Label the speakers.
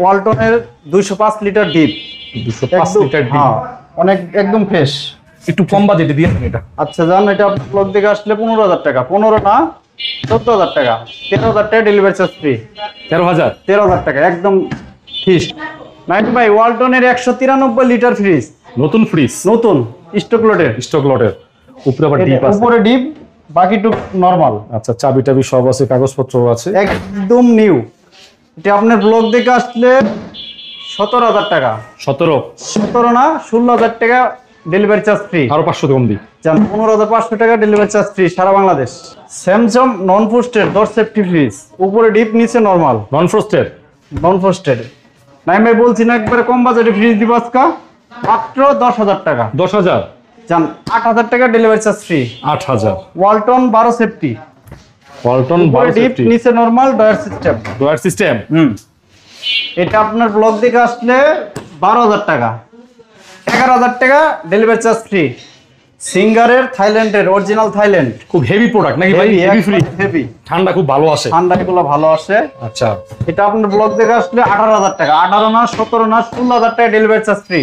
Speaker 1: ওয়ালটনের 205 litre deep.
Speaker 2: 205 litre deep,
Speaker 1: অনেক একদম fresh.
Speaker 2: একটু কম বাজেটে দিয়ে এটা।
Speaker 1: আচ্ছা জান, এটা ব্লক থেকে আসলে 15,000 টাকা, 15 না 14,000 টাকা, 13,000 টাকা ডেলিভারি চার্জ ফ্রি। 13,000 টাকা একদম ফিক্স। নাইট ভাই ওয়ালটনের 193 লিটার ফ্রিজ,
Speaker 2: নতুন ফ্রিজ,
Speaker 1: নতুন স্টক লোডের,
Speaker 2: উপরে আবার ডিপ আছে,
Speaker 1: উপরে ডিপ, বাকিটুক নরমাল।
Speaker 2: আচ্ছা, চাবি টাবি সব আছে, কাগজপত্র আছে,
Speaker 1: একদম নিউ। এটা আপনার ব্লক থেকে আসলে 17,000 টাকা, 17 না 16,000 টাকা ডেলিভারি চার্জ ফ্রি।
Speaker 2: আরো 500 কম দিই,
Speaker 1: 15,500 টাকা ডেলিভারি চার্জ ফ্রি সারা বাংলাদেশ। স্যামসাং নন ফ্রস্টেড ডোর সেফটি ফ্রিজ, উপরে ডিপ নিচে নরমাল,
Speaker 2: নন ফ্রস্টেড।
Speaker 1: নাই ভাই বলছি না একবারে কম বাজেটে ফ্রিজ দিব আজকে মাত্র 10,000 টাকা।
Speaker 2: 10,000
Speaker 1: জান 8,000 টাকা delivery charge free.
Speaker 2: 8,000।
Speaker 1: Walton 12 safety,
Speaker 2: Walton
Speaker 1: উপরে
Speaker 2: 12
Speaker 1: ডিপ
Speaker 2: সেফটি,
Speaker 1: নিচে নরমাল, ডয়ার সিস্টেম। এটা আপনার ব্লক থেকে আসলে 12,000 টাকা, 11,000 টাকা ডেলিভারি চার্জ ফ্রি। সিঙ্গারের থাইল্যান্ডের অরিজিনাল থাইল্যান্ড,
Speaker 2: খুব হেভি প্রোডাক্ট নাকি ভাই? হেভি ফ্রি,
Speaker 1: হেভি,
Speaker 2: ঠান্ডা খুব ভালো আসে,
Speaker 1: ঠান্ডা এগুলো ভালো আসে।
Speaker 2: আচ্ছা,
Speaker 1: এটা আপনার ব্লক থেকে আসলে 18,000 টাকা, 18 না 17 না 16,000 টাকা ডেলিভারি চার্জ ফ্রি।